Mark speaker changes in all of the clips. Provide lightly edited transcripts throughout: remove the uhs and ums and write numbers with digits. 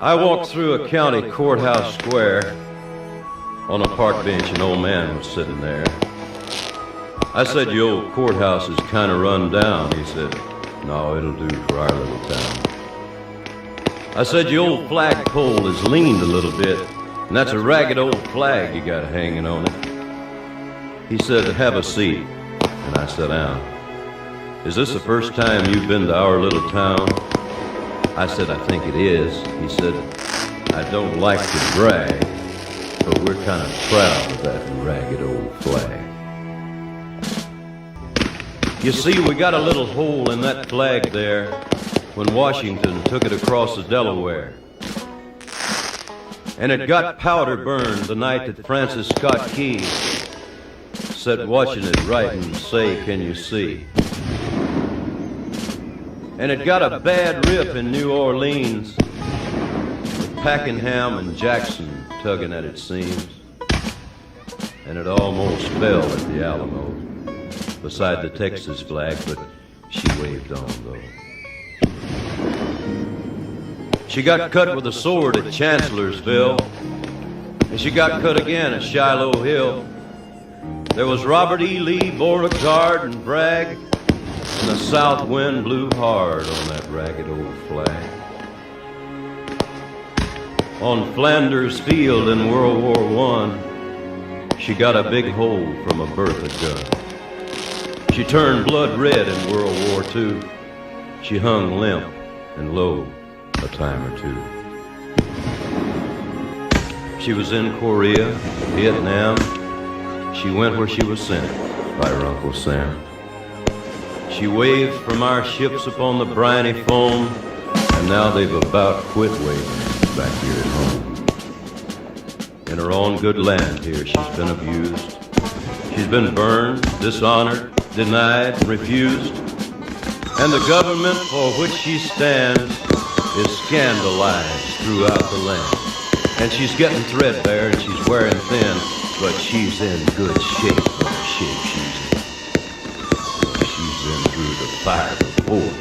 Speaker 1: I walked through a county courthouse square. On a park bench, an old man was sitting there. I said, "Your old courthouse is kind of run down." He said, "No, it'll do for our little town." I said, "Your old flagpole has leaned a little bit, and that's a ragged old flag you got hanging on it." He said, "Have a seat," and I sat down. "Is this the first time you've been to our little town?" I said, "I think it is." He said, "I don't like to brag, but we're kind of proud of that ragged old flag. You see, we got a little hole in that flag there when Washington took it across the Delaware. And it got powder burned the night that Francis Scott Key sat watching it write and say, 'Can you see?' And it got a bad rip in New Orleans, with Pakenham and Jackson tugging at its seams. And it almost fell at the Alamo, beside the Texas flag, but she waved on though. She got cut with a sword at Chancellorsville, and she got cut again at Shiloh Hill. There was Robert E. Lee, Beauregard, and Bragg, and the south wind blew hard on that ragged old flag. On Flanders Field in World War I, she got a big hole from a Bertha gun. She turned blood red in World War II. She hung limp and low a time or two. She was in Korea, Vietnam. She went where she was sent by her Uncle Sam. She waved from our ships upon the briny foam, and now they've about quit waving back here at home. In her own good land here, she's been abused. She's been burned, dishonored, denied, and refused. And the government for which she stands is scandalized throughout the land. And she's getting threadbare and she's wearing thin, but she's in good shape for the shape she's in. She's been through the fire before,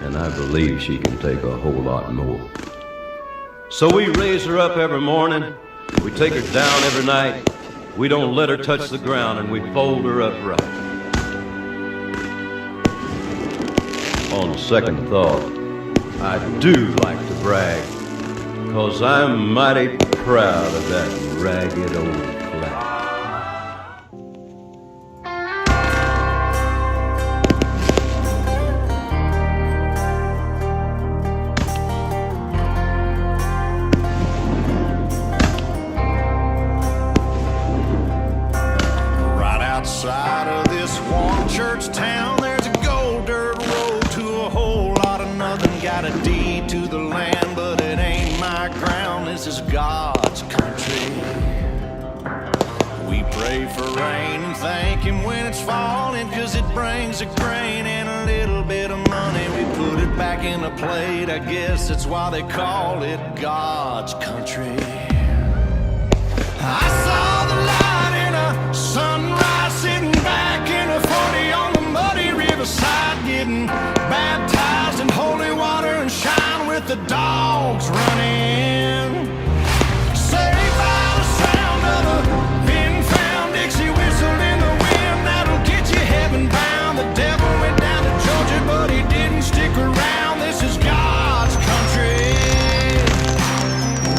Speaker 1: and I believe she can take a whole lot more. So we raise her up every morning, we take her down every night, we don't let her touch the ground, and we fold her up right. On second thought, I do like to brag, 'cause I'm mighty proud of that ragged old flag.
Speaker 2: Right outside of this one church town, there's a gold dirt road to a whole lot of nothing. Got a deed to the land, but it ain't my ground. This is God's country. We pray for rain and thank Him when it's falling, 'cause it brings a grain and a little bit of money. We put it back in a plate, I guess that's why they call it God's country. I saw the light in a sunrise, sitting back in a 40 on the muddy riverside, getting baptized in holy water and shine with the dogs running. Saved by the sound of a pin-found Dixie whistle in the wind, that'll get you heaven bound. The devil went down to Georgia, but he didn't stick around. This is God's country.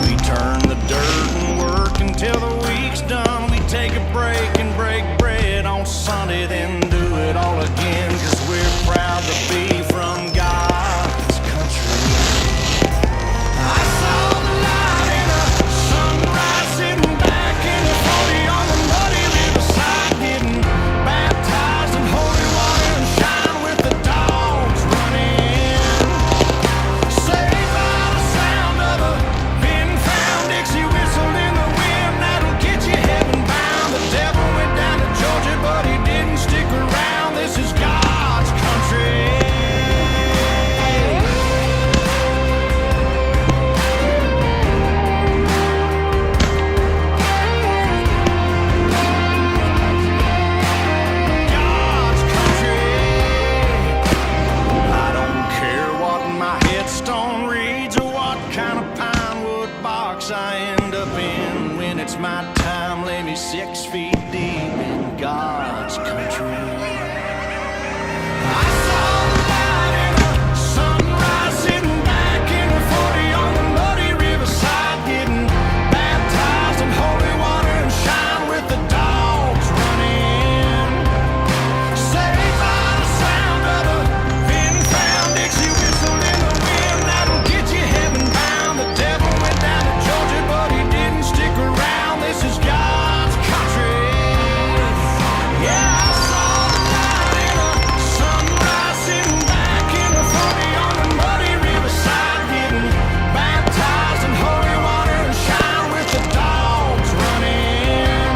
Speaker 2: We turn the dirt and work until the week's done. We take a break and break bread on Sunday, then do it all again, 'cause we're proud to be from God's country. I saw the my time lay me 6 feet deep in God's country. I saw the light in a sunrise, sitting back in a 40 on the muddy riverside, getting baptized in holy water and shine with the dogs running. Saved by the sound of a fin-found Dixie whistle in the wind that'll get you heaven bound. The devil went down to Georgia, but he didn't stick around. This is God's country. Yeah, I saw the light in a sunrise, sitting back in a 40 on the muddy riverside, getting baptized in holy water and shine with the dogs running.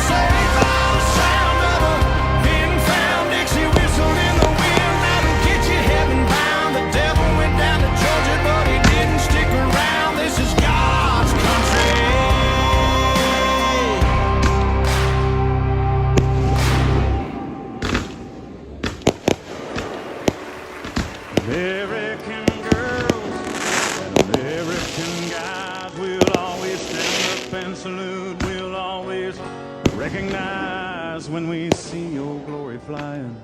Speaker 2: Saved by the sound of a fin-found Dixie whistle in the wind that'll get you heaven bound. The devil went down to Georgia, but he didn't stick around. This is God's country. American girls and American guys will always stand up and salute. We'll always recognize when we see old glory flying.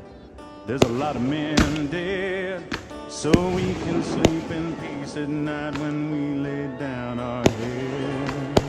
Speaker 2: There's a lot of men dead, so we can sleep in peace at night when we lay down our heads.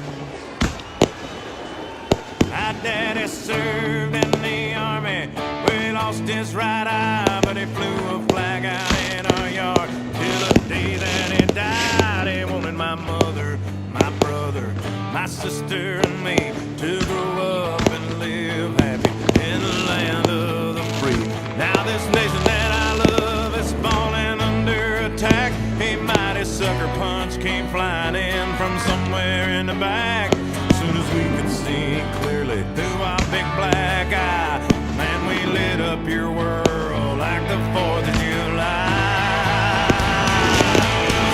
Speaker 2: My daddy served in the army. We lost his right eye, but he flew a flag out in our yard till the day that he died. He wanted my mother, my brother, my sister, and me to grow up and live happy in the land of the free. Now this nation that I love is falling under attack. A mighty sucker punch came flying in from somewhere in the back. Soon as we could see clearly through our big black eye, man, we lit up your world like the 4th of July.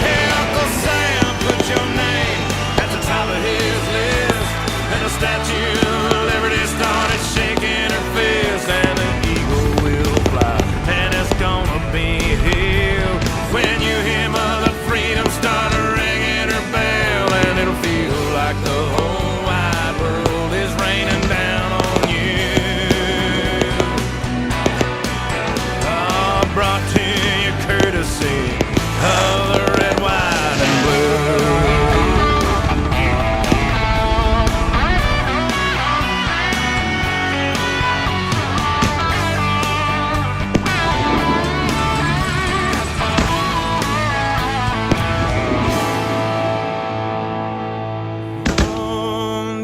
Speaker 2: Hey, Uncle Sam, put your name at the top of his list, and the Statue of Liberty started shaking her fist, and the eagle will fly, and it's gonna be here when you hear Mother Freedom start ringing her bell, and it'll feel like the whole wide world is raining down on you. Oh, brought to you courtesy of the red, white, and blue.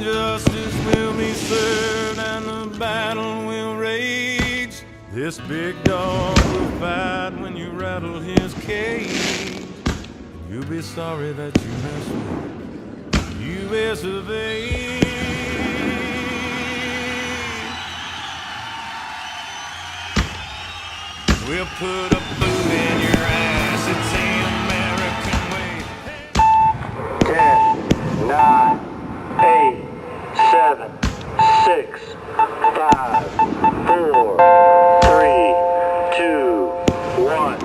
Speaker 2: Justice will be served and the battle will rage. This big dog will fight when you rattle his cage. You'll be sorry that you messed with U.S. of A. We'll put a boot in your ass. It's the American way.
Speaker 3: 10, 9, 8, 7, 6, 5, 4, 3, 2, 1.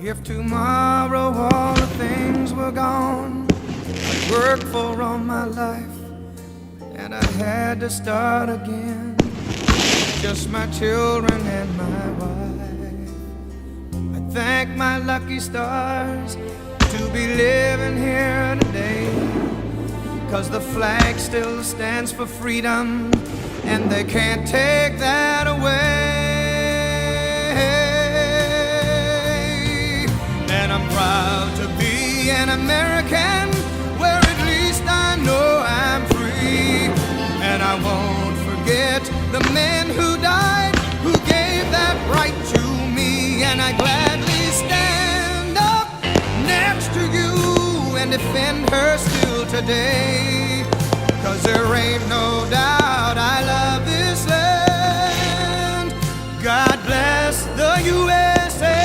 Speaker 2: If tomorrow all the things were gone I'd worked for all my life, and I had to start again, just my children and my wife. I thank my lucky stars to be living here today, 'cause the flag still stands for freedom, and they can't take that away. And I'm proud to be an American, where at least I know I'm free. And I won't forget the men who died, who gave that right to me. And I gladly stand up next to you and defend her still today, 'cause there ain't no doubt I love this land. God bless the USA.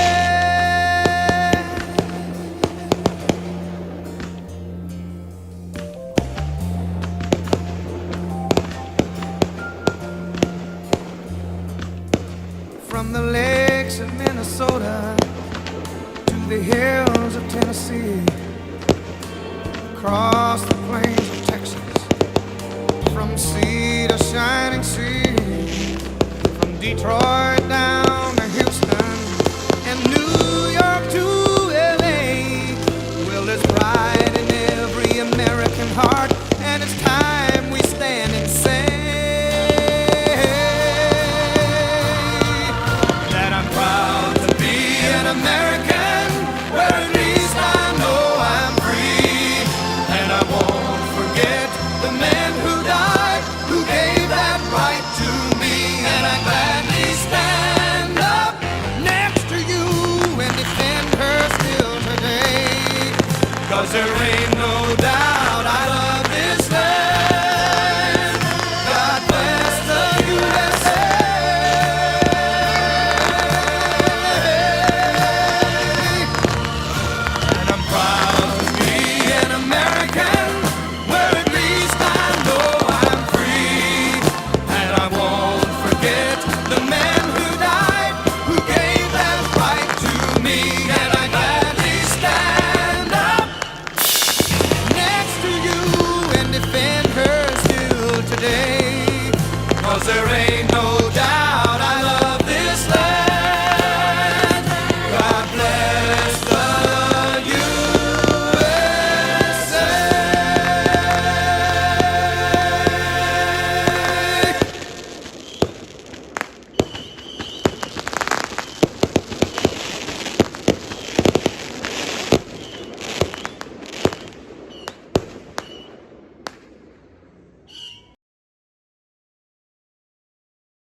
Speaker 2: hills of Tennessee, across the plains of Texas, from sea to shining sea, from Detroit down to Houston and New York to LA. Well, there's pride in every American heart, and it's time we stand and say that I'm proud to be an American, where at least I know I'm free. And I won't forget the men who died, who gave that right to me. And I gladly stand up next to you and defend her still today. 'Cause there ain't no doubt I love this land. God bless the USA. And I'm proud